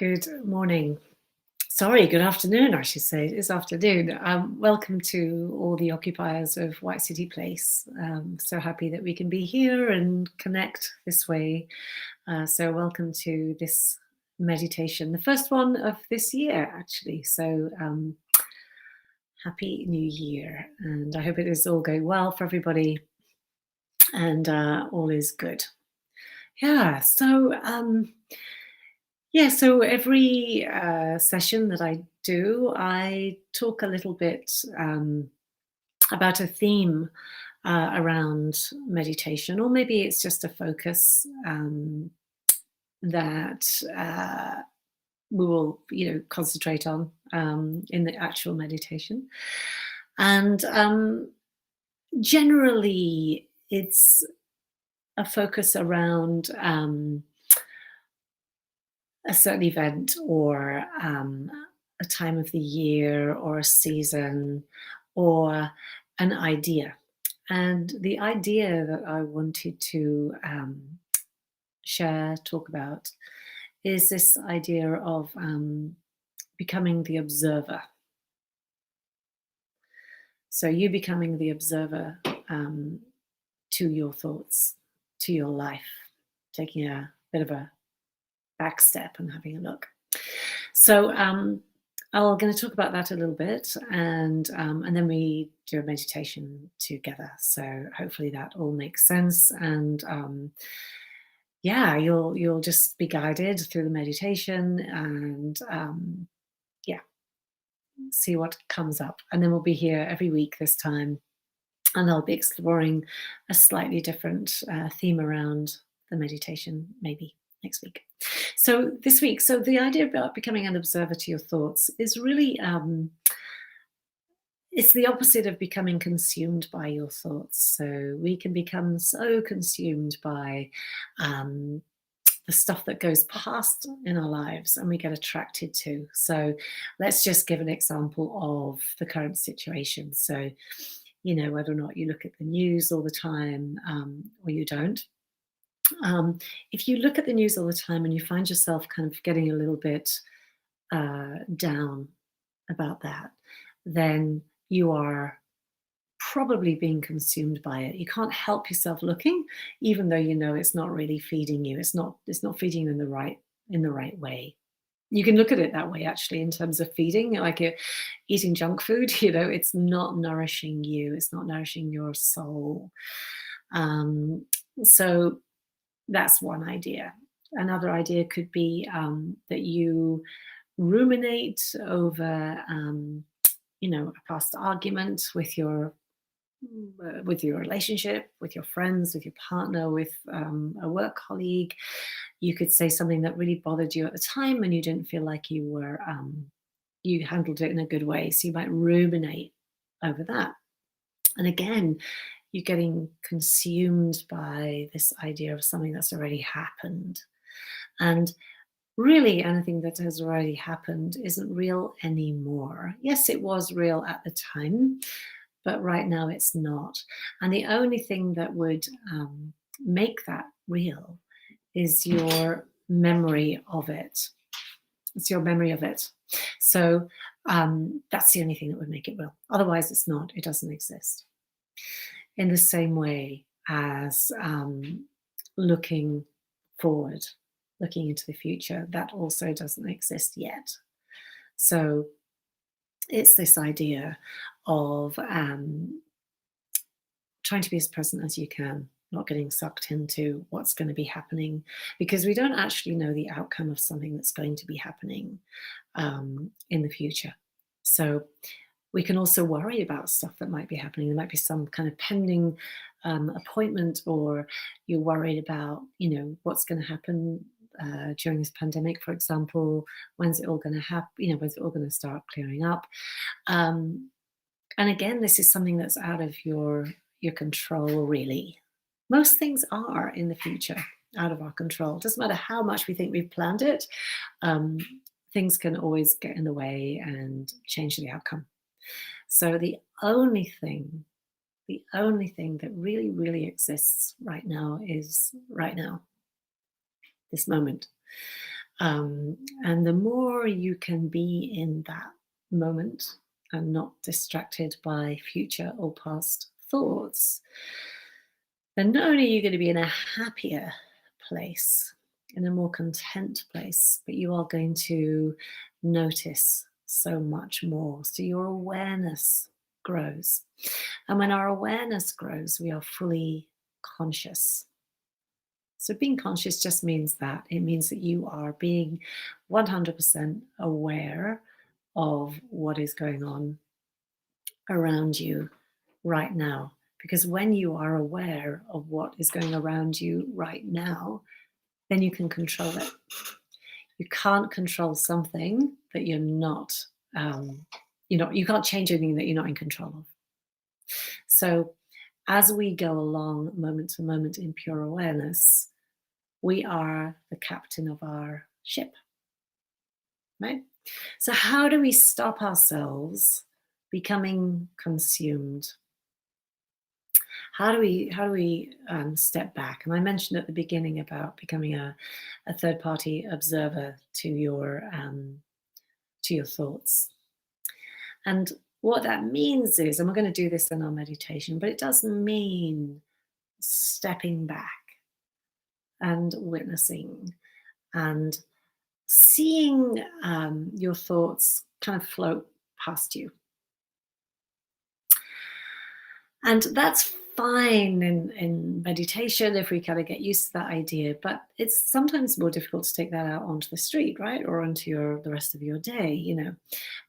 Good morning. Sorry, good afternoon, I should say. It is afternoon. Welcome to all the occupiers of White City Place. So happy that we can be here and connect this way. So welcome to this meditation, the first one of this year, actually. So happy New Year. And I hope it is all going well for everybody and all is good. So every session that I do, I talk a little bit about a theme around meditation, or maybe it's just a focus that we will, concentrate on in the actual meditation. And generally, it's a focus around a certain event or a time of the year or a season or an idea. And the idea that I wanted to talk about, is this idea of becoming the observer. So you becoming the observer to your thoughts, to your life, taking a bit of a back step and having a look. So I'm going to talk about that a little bit, and then we do a meditation together. So hopefully that all makes sense, and you'll just be guided through the meditation, and see what comes up. And then we'll be here every week this time, and I'll be exploring a slightly different theme around the meditation, maybe next week. So this week, the idea about becoming an observer to your thoughts is really, it's the opposite of becoming consumed by your thoughts. So we can become so consumed by the stuff that goes past in our lives and we get attracted to. So let's just give an example of the current situation. So, whether or not you look at the news all the time or you don't. If you look at the news all the time and you find yourself kind of getting a little bit down about that, then you are probably being consumed by it. You can't help yourself looking, even though you know it's not really feeding you. It's not feeding you in the right way. You can look at it that way, actually, in terms of feeding, like you're eating junk food. It's not nourishing you. It's not nourishing your soul. So that's one idea. Another idea could be that you ruminate over, a past argument with your relationship, with your friends, with your partner, with a work colleague. You could say something that really bothered you at the time, and you didn't feel like you handled it in a good way. So you might ruminate over that. And again, you're getting consumed by this idea of something that's already happened. And really, anything that has already happened isn't real anymore. Yes, it was real at the time, but right now it's not. And the only thing that would make that real is your memory of it. It's your memory of it. So that's the only thing that would make it real. Otherwise, it's not. It doesn't exist. In the same way as looking forward, looking into the future, that also doesn't exist yet. So it's this idea of trying to be as present as you can, not getting sucked into what's going to be happening, because we don't actually know the outcome of something that's going to be happening in the future. So we can also worry about stuff that might be happening. There might be some kind of pending appointment, or you're worried about, what's going to happen during this pandemic, for example. When's it all going to happen? When's it all going to start clearing up? And again, this is something that's out of your control, really. Most things are in the future out of our control. It doesn't matter how much we think we've planned it. Things can always get in the way and change the outcome. So the only thing that really, really exists right now is right now, this moment. Um, and the more you can be in that moment and not distracted by future or past thoughts, then not only are you going to be in a happier place, in a more content place, but you are going to notice so much more. So your awareness grows. And when our awareness grows, we are fully conscious. So being conscious just means that it means that you are being 100% aware of what is going on around you right now. Because when you are aware of what is going around you right now, then you can control it. You can't control something that um, you can't change anything that you're not in control of. So as we go along moment to moment in pure awareness, we are the captain of our ship, right? So how do we stop ourselves becoming consumed? How do we step back? And I mentioned at the beginning about becoming a third party observer to your thoughts. And what that means is, and we're going to do this in our meditation, but it does mean stepping back and witnessing and seeing your thoughts kind of float past you. And that's fine in meditation if we kind of get used to that idea, but it's sometimes more difficult to take that out onto the street, right? Or onto the rest of your day.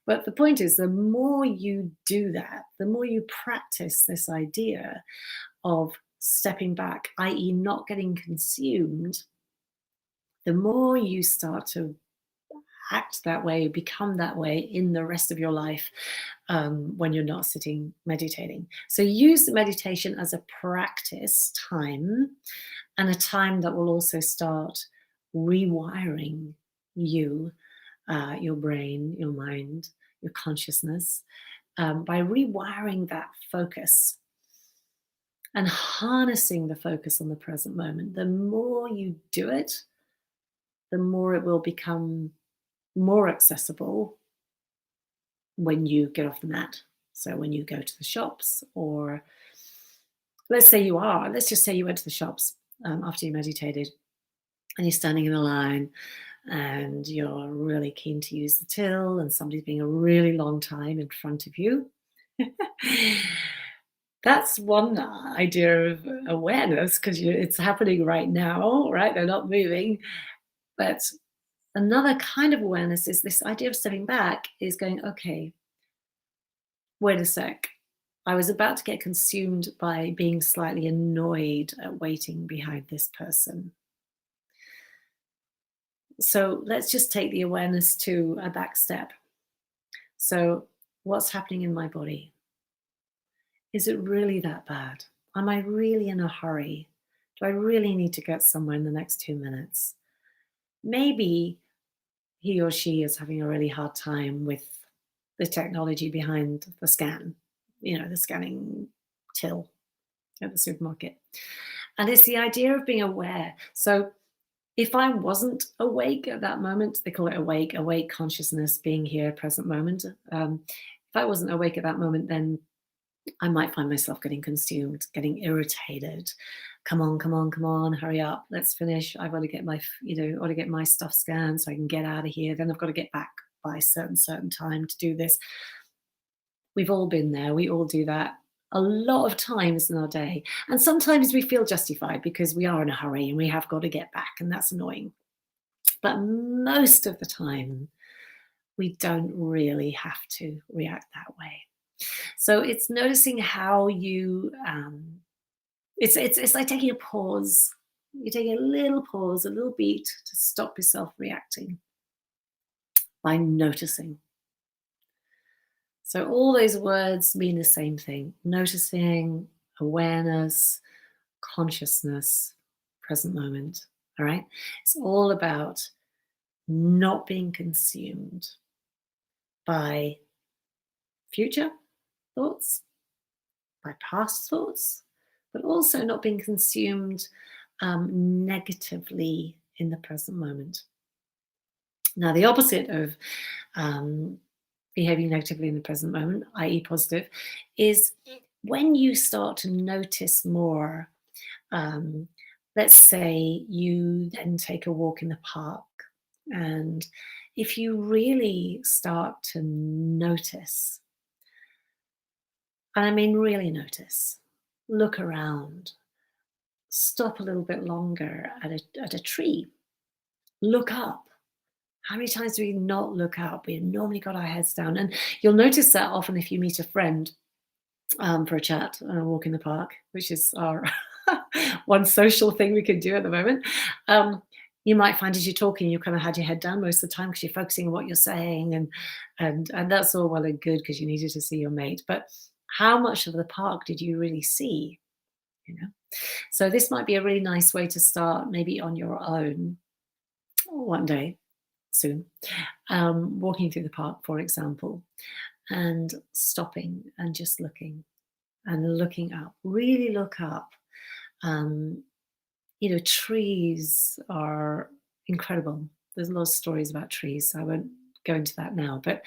But the point is, the more you do that, the more you practice this idea of stepping back, i.e., not getting consumed, the more you start to act that way, become that way in the rest of your life when you're not sitting meditating. So use the meditation as a practice time and a time that will also start rewiring you, your brain, your mind, your consciousness, by rewiring that focus and harnessing the focus on the present moment. The more you do it, the more it will become more accessible when you get off the mat. So when you go to the shops, or let's just say you went to the shops after you meditated and you're standing in a line and you're really keen to use the till and somebody's being a really long time in front of you. That's one idea of awareness because it's happening right now, right? They're not moving. But another kind of awareness is this idea of stepping back is going, okay, wait a sec. I was about to get consumed by being slightly annoyed at waiting behind this person. So let's just take the awareness to a back step. So, what's happening in my body? Is it really that bad? Am I really in a hurry? Do I really need to get somewhere in the next 2 minutes? Maybe he or she is having a really hard time with the technology behind the the scanning till at the supermarket. And it's the idea of being aware. So if I wasn't awake at that moment, they call it awake consciousness, being here, present moment. If I wasn't awake at that moment, then I might find myself getting consumed, getting irritated. Come on, come on, come on, hurry up, let's finish. I've got to get got to get my stuff scanned so I can get out of here. Then I've got to get back by a certain time to do this. We've all been there. We all do that a lot of times in our day. And sometimes we feel justified because we are in a hurry and we have got to get back, and that's annoying. But most of the time, we don't really have to react that way. So it's noticing how you it's like taking a pause. You take a little pause, a little beat to stop yourself reacting by noticing. So all those words mean the same thing: noticing, awareness, consciousness, present moment. All right. It's all about not being consumed by future thoughts, by past thoughts, but also not being consumed negatively in the present moment. Now, the opposite of um, behaving negatively in the present moment, i.e., positive, is when you start to notice more. Um, let's say you then take a walk in the park, and if you really start to notice, and I mean really notice, look around, stop a little bit longer at a tree, look up. How many times do we not look up? We've normally got our heads down. And you'll notice that often if you meet a friend for a chat and a walk in the park, which is our one social thing we can do at the moment. Um, you might find as you're talking, you kind of had your head down most of the time because you're focusing on what you're saying, and that's all well and good because you needed to see your mate. But how much of the park did you really see? You know, so this might be a really nice way to start, maybe on your own one day soon, walking through the park, for example, and stopping and just looking and looking up. Really look up. Um, trees are incredible. There's a lot of stories about trees, so I won't go into that now, but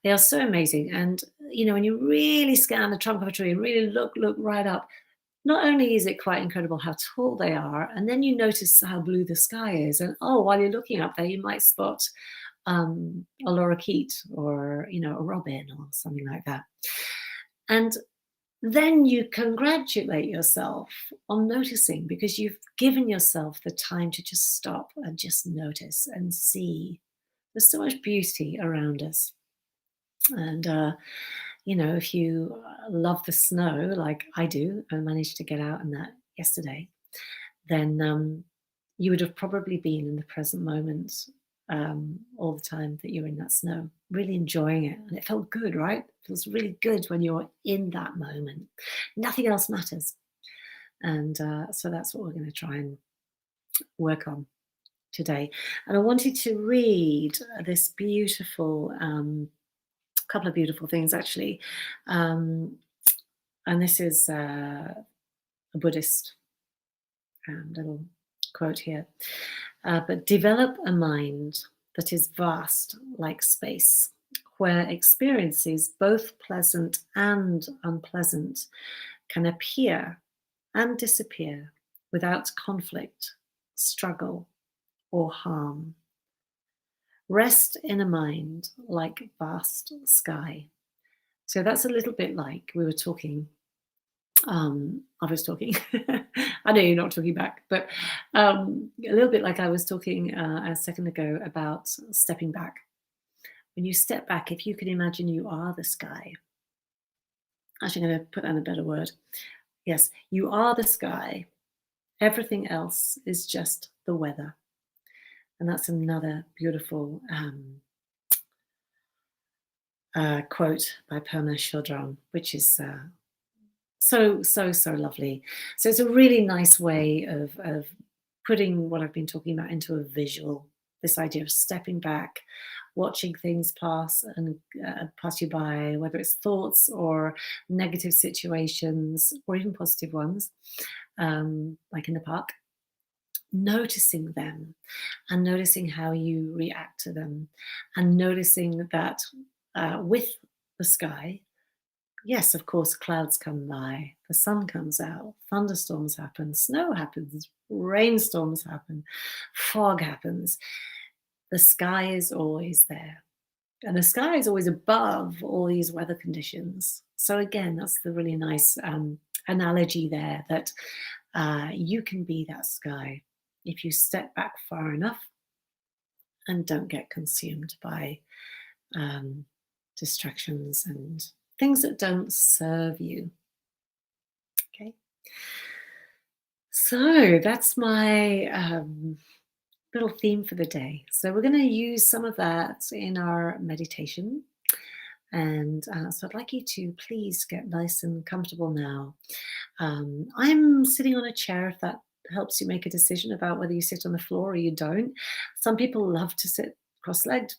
they are so amazing. And, when you really scan the trunk of a tree and really look right up, not only is it quite incredible how tall they are, and then you notice how blue the sky is. And oh, while you're looking up there, you might spot a lorikeet or, a robin or something like that. And then you congratulate yourself on noticing because you've given yourself the time to just stop and just notice and see. There's so much beauty around us. And, if you love the snow like I do and managed to get out in that yesterday, then you would have probably been in the present moment all the time that you're in that snow, really enjoying it. And it felt good, right? It feels really good when you're in that moment. Nothing else matters. And so that's what we're going to try and work on today. And I wanted to read this beautiful, couple of beautiful things actually. Um, and this is a Buddhist little quote here. But develop a mind that is vast like space, where experiences, both pleasant and unpleasant, can appear and disappear without conflict, struggle, or harm. Rest in a mind like vast sky. So that's a little bit like we were talking. I was talking. I know you're not talking back, but a little bit like I was talking a second ago about stepping back. When you step back, if you can imagine you are the sky. Actually, I'm going to put that in a better word. Yes, you are the sky. Everything else is just the weather. And that's another beautiful quote by Pema Chodron, which is so lovely. So it's a really nice way of putting what I've been talking about into a visual. This idea of stepping back, watching things pass and pass you by, whether it's thoughts or negative situations or even positive ones, like in the park. Noticing them and noticing how you react to them, and noticing that with the sky. Yes, of course, clouds come by, the sun comes out, thunderstorms happen, snow happens, rainstorms happen, fog happens. The sky is always there. And the sky is always above all these weather conditions. So, again, that's the really nice analogy there that you can be that sky if you step back far enough and don't get consumed by distractions and things that don't serve you. Okay. So that's my little theme for the day. So we're going to use some of that in our meditation. And so I'd like you to please get nice and comfortable now. I'm sitting on a chair if that helps you make a decision about whether you sit on the floor or you don't. Some people love to sit cross-legged.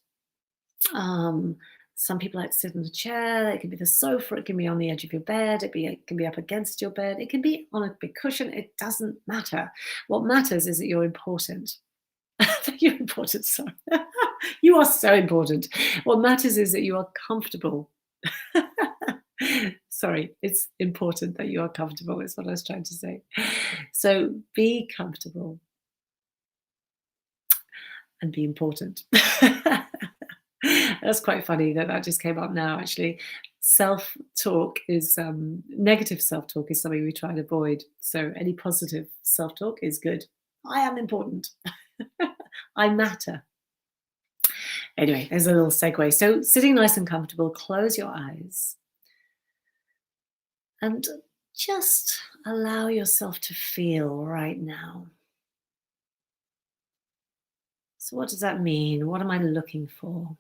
Some people like to sit in a chair. It can be the sofa. It can be on the edge of your bed. It can be up against your bed. It can be on a big cushion. It doesn't matter. What matters is that you're important. You're important, sorry. You are so important. What matters is that you are comfortable. Sorry, it's important that you are comfortable, is what I was trying to say. So be comfortable and be important. That's quite funny that that just came up now, actually. Self talk is negative self talk is something we try and avoid. So any positive self talk is good. I am important. I matter. Anyway, there's a little segue. So, sitting nice and comfortable, close your eyes and just allow yourself to feel right now. So, what does that mean? What am I looking for?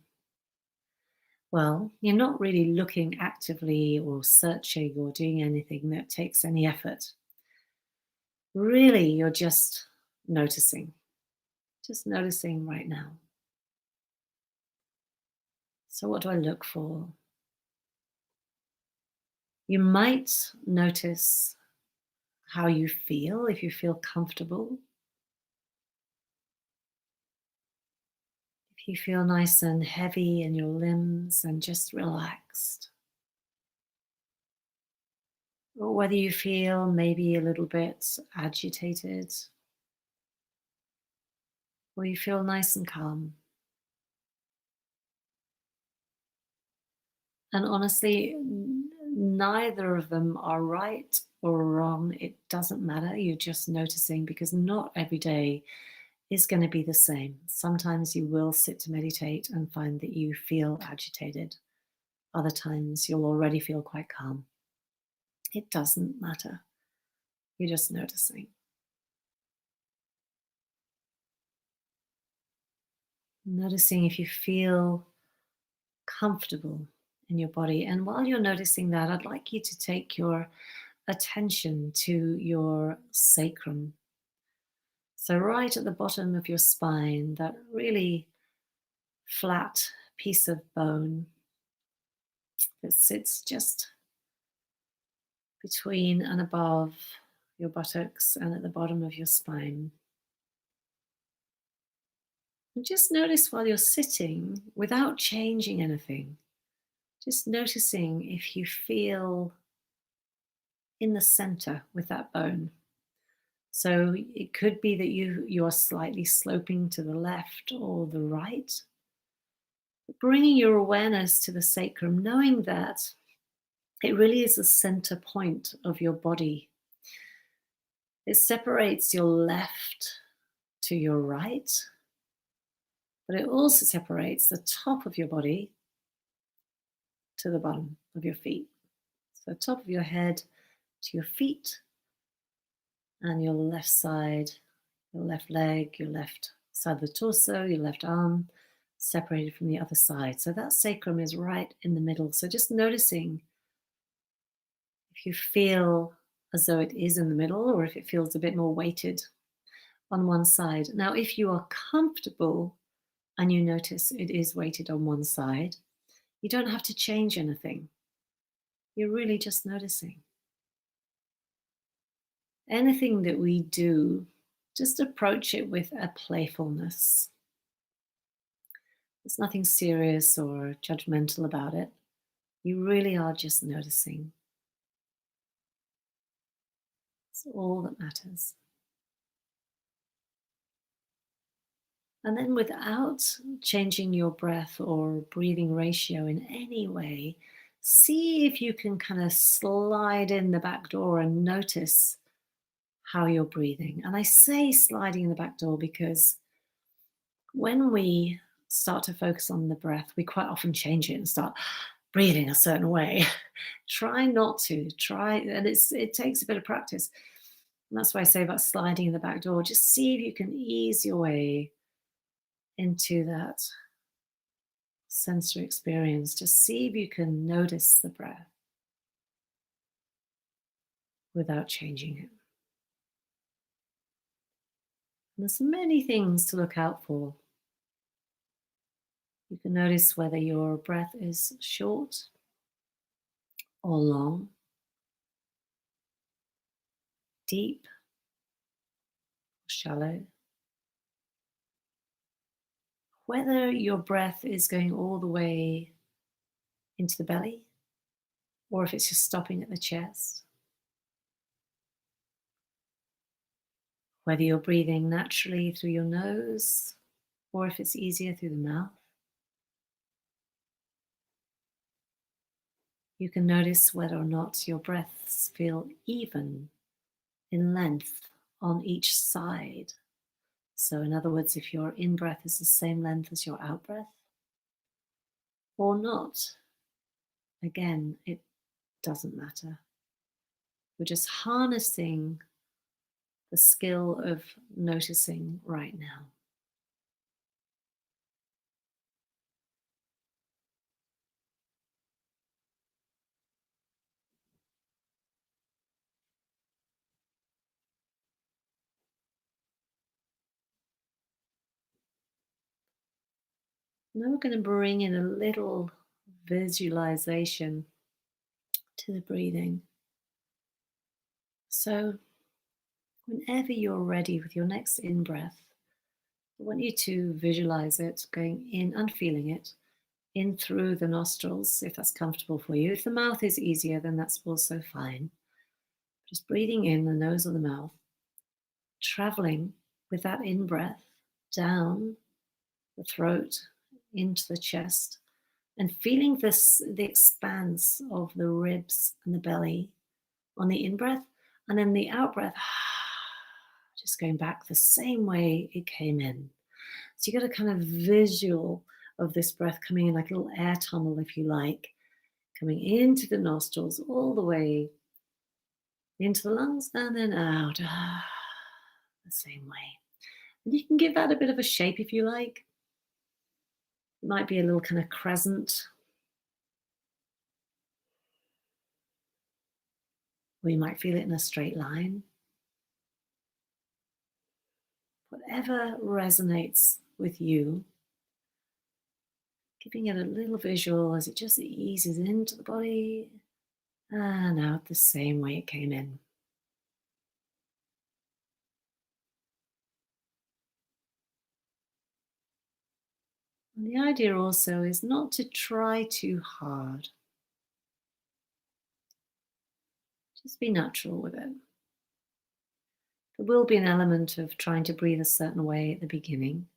Well, you're not really looking actively or searching or doing anything that takes any effort. Really, you're just noticing right now. So, what do I look for? You might notice how you feel if you feel comfortable. If you feel nice and heavy in your limbs and just relaxed, or whether you feel maybe a little bit agitated, or you feel nice and calm. And honestly, neither of them are right or wrong. It doesn't matter. You're just noticing because not every day is going to be the same. Sometimes you will sit to meditate and find that you feel agitated. Other times you'll already feel quite calm. It doesn't matter. You're just noticing. Noticing if you feel comfortable in your body. And while you're noticing that, I'd like you to take your attention to your sacrum. So, right at the bottom of your spine, that really flat piece of bone that sits just between and above your buttocks and at the bottom of your spine. And just notice while you're sitting, without changing anything, just noticing if you feel in the center with that bone. So it could be that you are slightly sloping to the left or the right. Bringing your awareness to the sacrum, knowing that it really is the center point of your body. It separates your left to your right, but it also separates the top of your body to the bottom of your feet. So top of your head to your feet, and your left side, your left leg, your left side of the torso, your left arm, separated from the other side. So that sacrum is right in the middle. So just noticing if you feel as though it is in the middle or if it feels a bit more weighted on one side. Now, if you are comfortable and you notice it is weighted on one side, you don't have to change anything. You're really just noticing. Anything that we do, just approach it with a playfulness. There's nothing serious or judgmental about it. You really are just noticing. It's all that matters. And then, without changing your breath or breathing ratio in any way, see if you can kind of slide in the back door and notice how you're breathing. And I say sliding in the back door because when we start to focus on the breath, we quite often change it and start breathing a certain way. Try not to. Try, and it takes a bit of practice. And that's why I say about sliding in the back door. Just see if you can ease your way into that sensory experience. Just see if you can notice the breath without changing it. And there's many things to look out for. You can notice whether your breath is short or long, deep or shallow. whether your breath is going all the way into the belly or if it's just stopping at the chest, whether you're breathing naturally through your nose or if it's easier through the mouth. You can notice whether or not your breaths feel even in length on each side. So, in other words, if your in breath is the same length as your out breath or not, again, it doesn't matter. We're just harnessing the skill of noticing right now. Now we're going to bring in a little visualization to the breathing. So, whenever you're ready with your next in breath, I want you to visualize it going in and feeling it in through the nostrils, if that's comfortable for you. If the mouth is easier, then that's also fine. Just breathing in the nose or the mouth, traveling with that in breath down the throat into the chest, and feeling this the expanse of the ribs and the belly on the in breath, and then the out breath, just going back the same way it came in. So you got a kind of visual of this breath coming in like a little air tunnel, if you like, coming into the nostrils all the way into the lungs and then out, the same way. And you can give that a bit of a shape if you like. It might be a little kind of crescent, or you might feel it in a straight line. Whatever resonates with you, giving it a little visual as it just eases into the body and out the same way it came in. And the idea also is not to try too hard. Just be natural with it. There will be an element of trying to breathe a certain way at the beginning.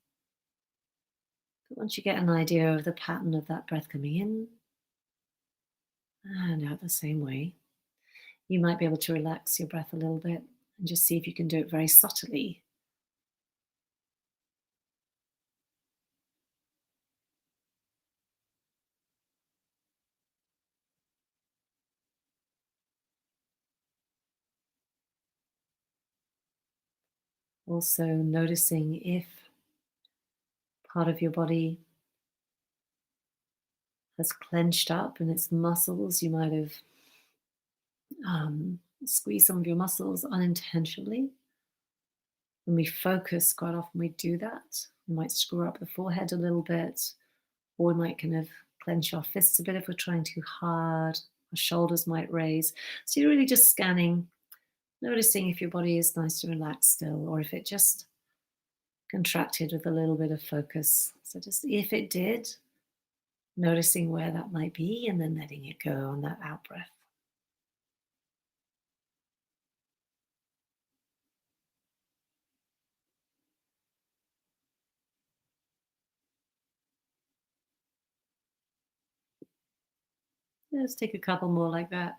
But once you get an idea of the pattern of that breath coming in and out the same way, you might be able to relax your breath a little bit and just see if you can do it very subtly. Also, noticing if part of your body has clenched up in its muscles. You might have squeezed some of your muscles unintentionally. When we focus, quite often we do that. We might screw up the forehead a little bit, or we might kind of clench our fists a bit if we're trying too hard. Our shoulders might raise. So you're really just scanning, noticing if your body is nice and relaxed still, or if it just contracted with a little bit of focus. So just if it did, noticing where that might be and then letting it go on that out breath. Let's take a couple more like that.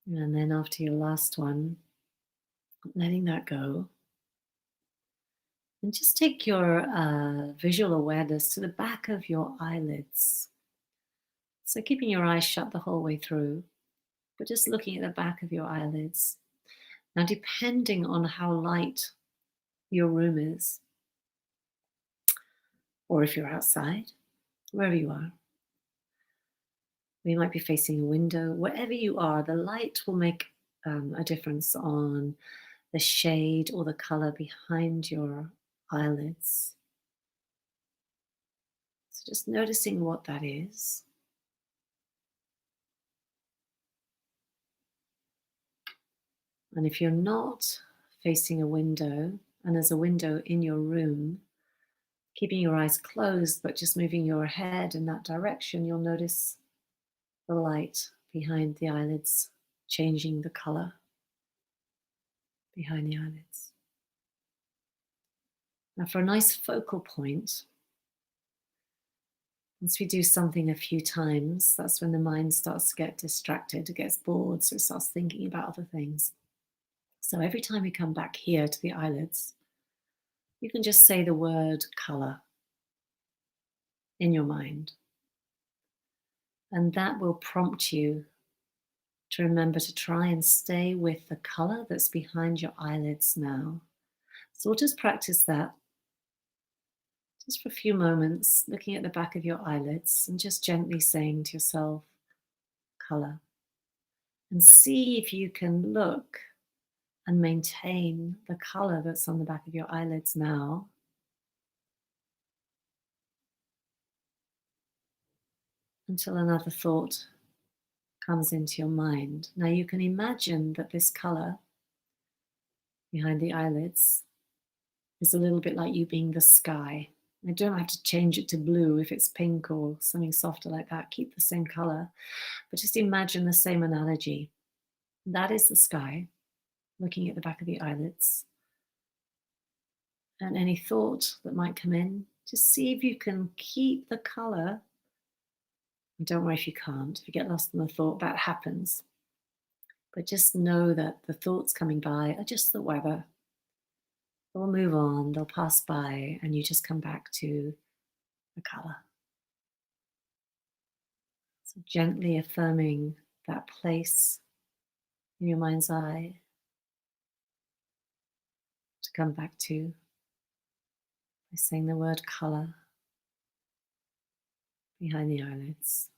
And then after your last one, letting that go. And just take your visual awareness to the back of your eyelids. So keeping your eyes shut the whole way through, but just looking at the back of your eyelids. Now, depending on how light your room is, or if you're outside, wherever you are, you might be facing a window, wherever you are, the light will make a difference on the shade or the color behind your eyelids. Just noticing what that is. And if you're not facing a window and there's a window in your room, keeping your eyes closed but just moving your head in that direction, you'll notice the light behind the eyelids changing the color behind the eyelids. Now, for a nice focal point, once we do something a few times, that's when the mind starts to get distracted, it gets bored, so it starts thinking about other things. So every time we come back here to the eyelids, you can just say the word color in your mind. And that will prompt you to remember to try and stay with the color that's behind your eyelids now. So we'll just practice that just for a few moments, looking at the back of your eyelids and just gently saying to yourself, color. And see if you can look and maintain the color that's on the back of your eyelids now. Until another thought comes into your mind. Now you can imagine that this color behind the eyelids is a little bit like you being the sky. You don't have to change it to blue if it's pink or something softer like that. Keep the same color, but just imagine the same analogy. That is the sky, looking at the back of the eyelids. And any thought that might come in, just see if you can keep the color. And don't worry if you can't. If you get lost in the thought, that happens. But just know that the thoughts coming by are just the weather. They'll move on, they'll pass by, and you just come back to the color. So gently affirming that place in your mind's eye to come back to by saying the word color behind the eyelids.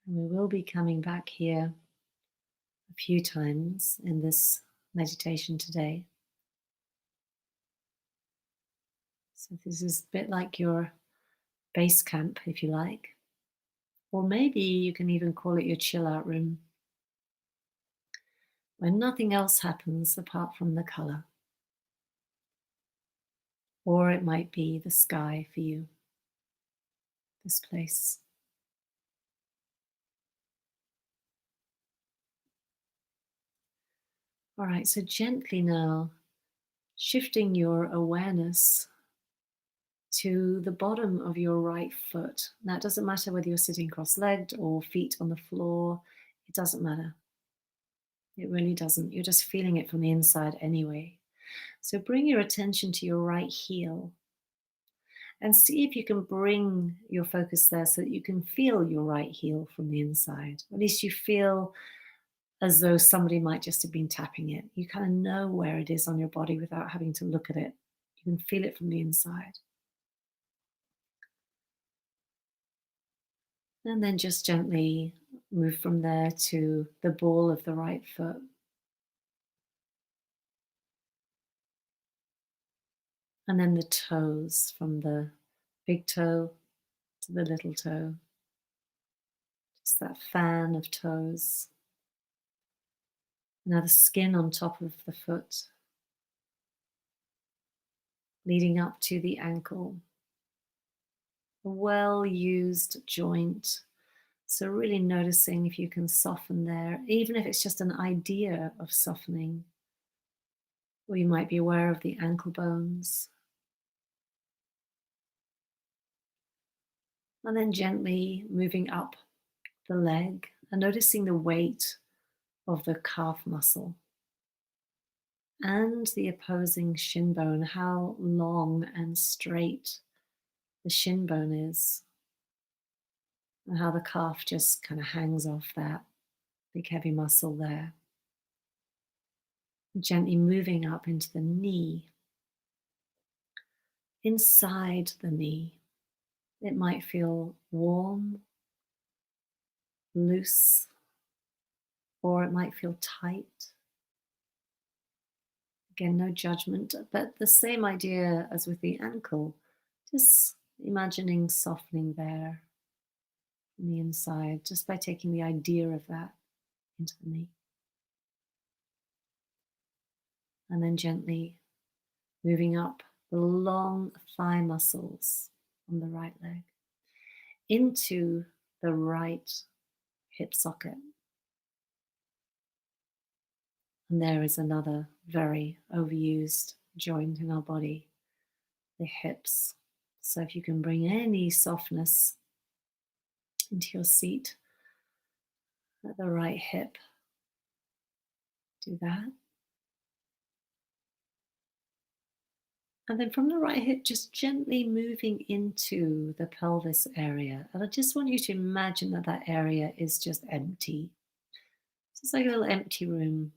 And we will be coming back here a few times in this meditation today. So this is a bit like your base camp, if you like. Or maybe you can even call it your chill out room, where nothing else happens apart from the color. Or it might be the sky for you, this place. All right, so gently now, shifting your awareness to the bottom of your right foot. Now, it doesn't matter whether you're sitting cross-legged or feet on the floor. It doesn't matter. It really doesn't. You're just feeling it from the inside anyway. So bring your attention to your right heel and see if you can bring your focus there so that you can feel your right heel from the inside. At least you feel as though somebody might just have been tapping it. You kind of know where it is on your body without having to look at it. You can feel it from the inside. And then just gently move from there to the ball of the right foot. And then the toes, from the big toe to the little toe. Just that fan of toes. Now the skin on top of the foot, leading up to the ankle. A well-used joint. So really noticing if you can soften there, even if it's just an idea of softening. Or you might be aware of the ankle bones. And then gently moving up the leg and noticing the weight of the calf muscle and the opposing shin bone, how long and straight the shin bone is, and how the calf just kind of hangs off that big heavy muscle there. Gently moving up into the knee, inside the knee. It might feel warm, loose, or it might feel tight. Again, no judgment, but the same idea as with the ankle, just imagining softening there on the inside, just by taking the idea of that into the knee. And then gently moving up the long thigh muscles on the right leg into the right hip socket. And there is another very overused joint in our body, the hips. So if you can bring any softness into your seat at the right hip, do that. And then from the right hip, just gently moving into the pelvis area. And I just want you to imagine that that area is just empty. It's like a little empty room.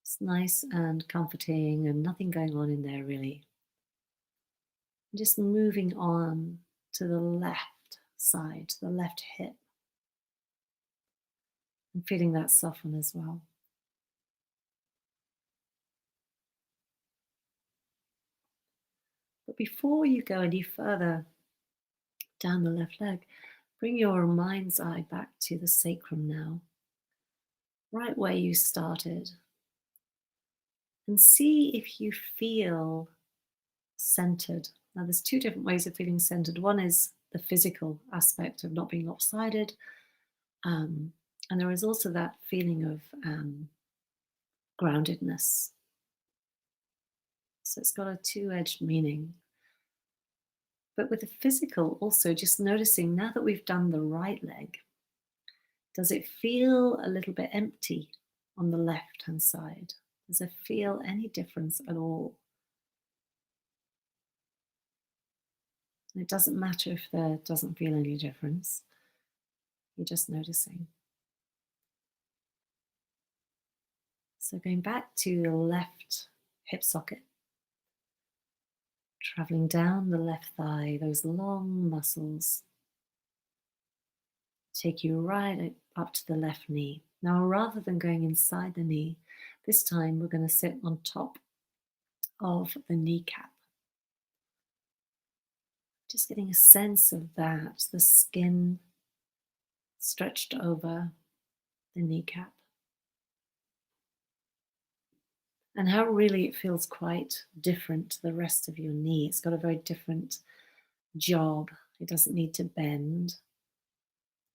It's nice and comforting and nothing going on in there really. Just moving on to the left side, the left hip, and feeling that soften as well. But before you go any further down the left leg, bring your mind's eye back to the sacrum now, right where you started, and see if you feel centered. Now, there's two different ways of feeling centered. One is the physical aspect of not being lopsided, and there is also that feeling of groundedness. So it's got a two-edged meaning. But with the physical, also just noticing now that we've done the right leg, does it feel a little bit empty on the left-hand side? Does it feel any difference at all? And it doesn't matter if there doesn't feel any difference. You're just noticing. So going back to the left hip socket, traveling down the left thigh, those long muscles take you right up to the left knee. Now, rather than going inside the knee, this time we're going to sit on top of the kneecap. Just getting a sense of that, the skin stretched over the kneecap. And how really it feels quite different to the rest of your knee. It's got a very different job. It doesn't need to bend.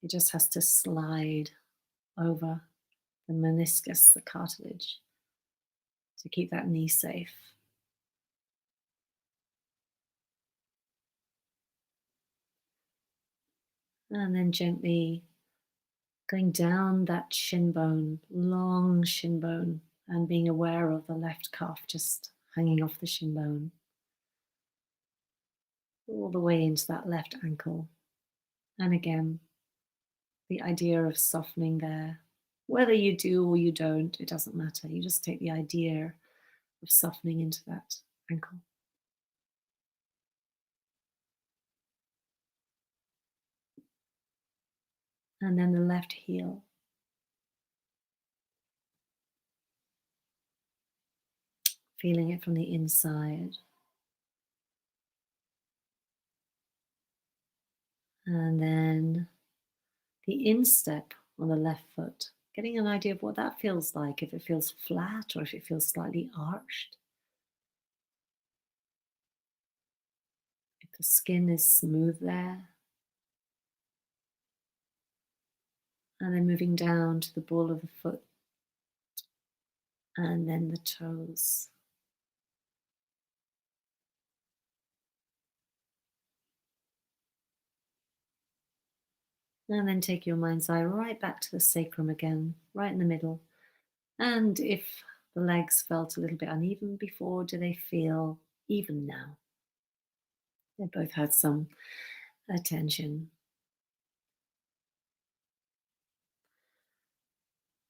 It just has to slide over the meniscus, the cartilage, to keep that knee safe. And then gently going down that shin bone, long shin bone, and being aware of the left calf just hanging off the shin bone, all the way into that left ankle. And again, the idea of softening there. Whether you do or you don't, it doesn't matter. You just take the idea of softening into that ankle. And then the left heel. Feeling it from the inside. And then the instep on the left foot. Getting an idea of what that feels like, if it feels flat or if it feels slightly arched. If the skin is smooth there. And then moving down to the ball of the foot. And then the toes. And then take your mind's eye right back to the sacrum again, right in the middle. And if the legs felt a little bit uneven before, do they feel even now? They both had some attention.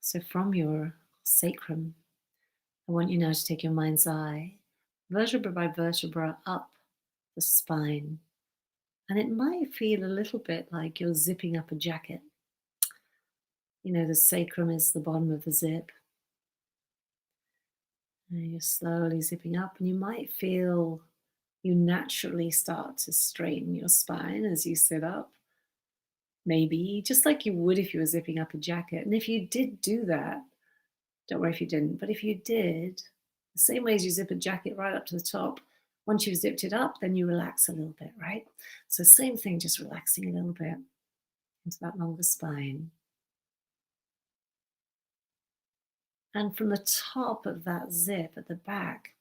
So from your sacrum, I want you now to take your mind's eye, vertebra by vertebra, up the spine. And it might feel a little bit like you're zipping up a jacket. You know, the sacrum is the bottom of the zip. And you're slowly zipping up, and you might feel you naturally start to straighten your spine as you sit up. Maybe just like you would if you were zipping up a jacket. And if you did do that, don't worry if you didn't, but if you did, the same way as you zip a jacket right up to the top, once you've zipped it up, then you relax a little bit, right? So same thing, just relaxing a little bit into that longer spine. And from the top of that zip at the back,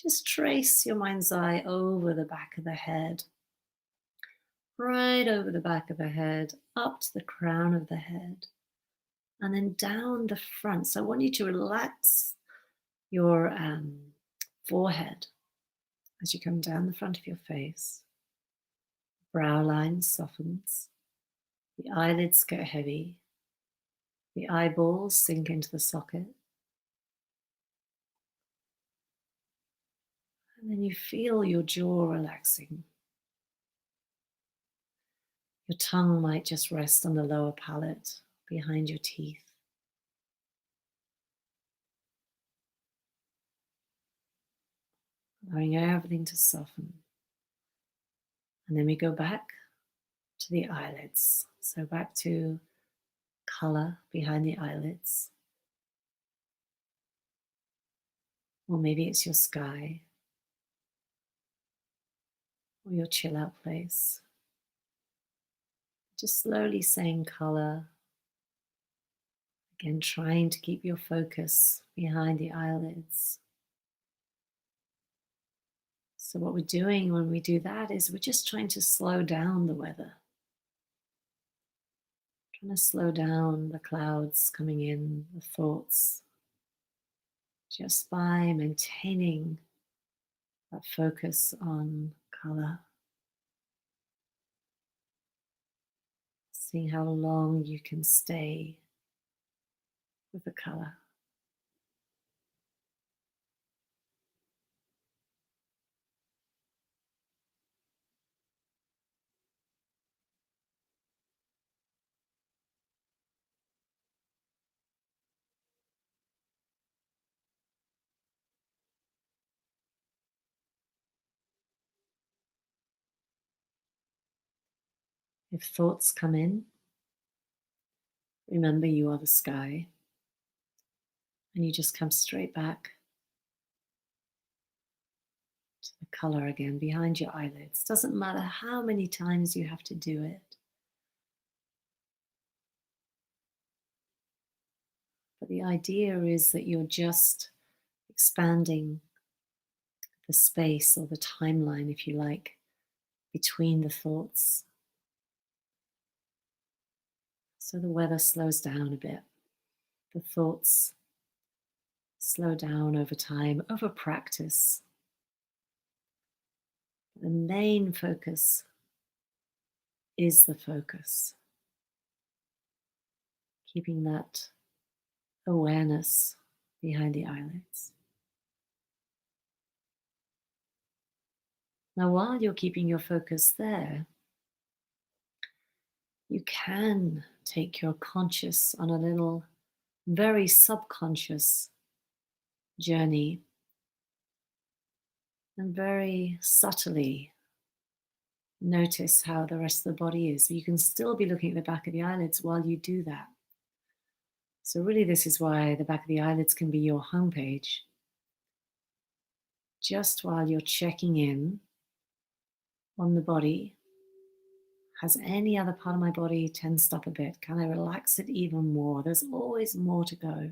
just trace your mind's eye over the back of the head, right over the back of the head, up to the crown of the head, and then down the front. So I want you to relax your forehead as you come down the front of your face. Brow line softens, the eyelids get heavy, the eyeballs sink into the socket, and then you feel your jaw relaxing. Your tongue might just rest on the lower palate behind your teeth. Allowing everything to soften. And then we go back to the eyelids. So back to color behind the eyelids. Or maybe it's your sky or your chill out place. Just slowly saying color. Again, trying to keep your focus behind the eyelids. So what we're doing when we do that is we're just trying to slow down the weather. Trying to slow down the clouds coming in, the thoughts, just by maintaining that focus on color. Seeing how long you can stay with the color. If thoughts come in, remember you are the sky, and you just come straight back to the color again behind your eyelids. Doesn't matter how many times you have to do it. But the idea is that you're just expanding the space or the timeline, if you like, between the thoughts. So the weather slows down a bit. The thoughts slow down over time, over practice. The main focus is the focus. Keeping that awareness behind the eyelids. Now, while you're keeping your focus there, you can take your conscious on a little, very subconscious journey and very subtly notice how the rest of the body is. You can still be looking at the back of the eyelids while you do that. So really this is why the back of the eyelids can be your homepage. Just while you're checking in on the body, has any other part of my body tensed up a bit? Can I relax it even more? There's always more to go.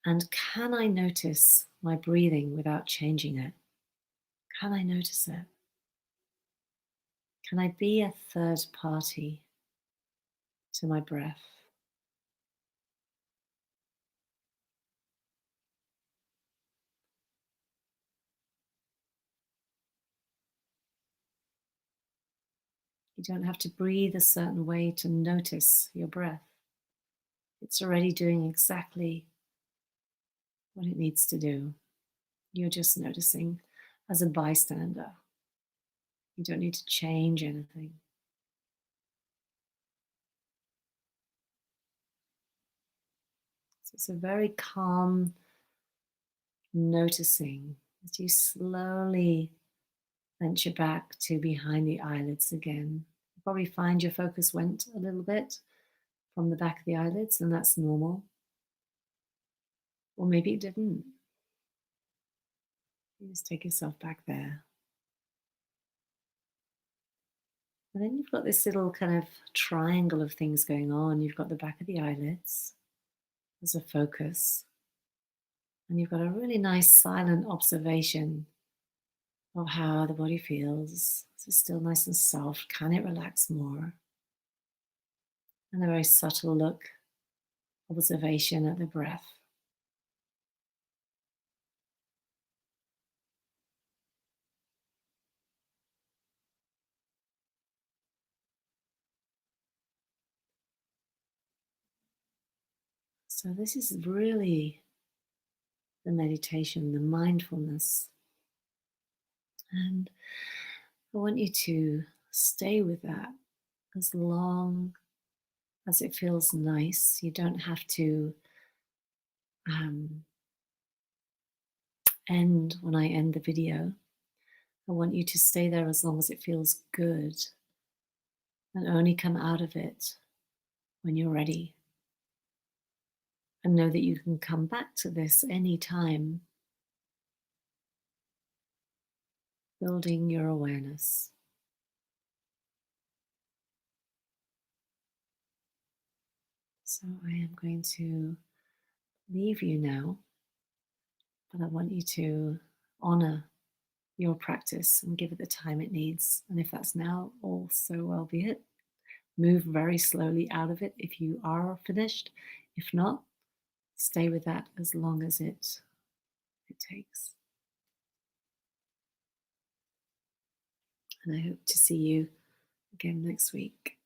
And can I notice my breathing without changing it? Can I notice it? Can I be a third party to my breath? You don't have to breathe a certain way to notice your breath. It's already doing exactly what it needs to do. You're just noticing as a bystander. You don't need to change anything. So it's a very calm noticing as you slowly venture back to behind the eyelids again. You probably find your focus went a little bit from the back of the eyelids, and that's normal. Or maybe it didn't. You just take yourself back there. And then you've got this little kind of triangle of things going on. You've got the back of the eyelids as a focus, and you've got a really nice silent observation of how the body feels. Is it still nice and soft? Can it relax more? And a very subtle look, observation at the breath. So, this is really the meditation, the mindfulness. And I want you to stay with that as long as it feels nice. You don't have to um, end when I end the video. I want you to stay there as long as it feels good and only come out of it when you're ready. And know that you can come back to this anytime, building your awareness. So I am going to leave you now, but I want you to honor your practice and give it the time it needs. And if that's now, also well be it. Move very slowly out of it if you are finished. If not, stay with that as long as it takes. And I hope to see you again next week.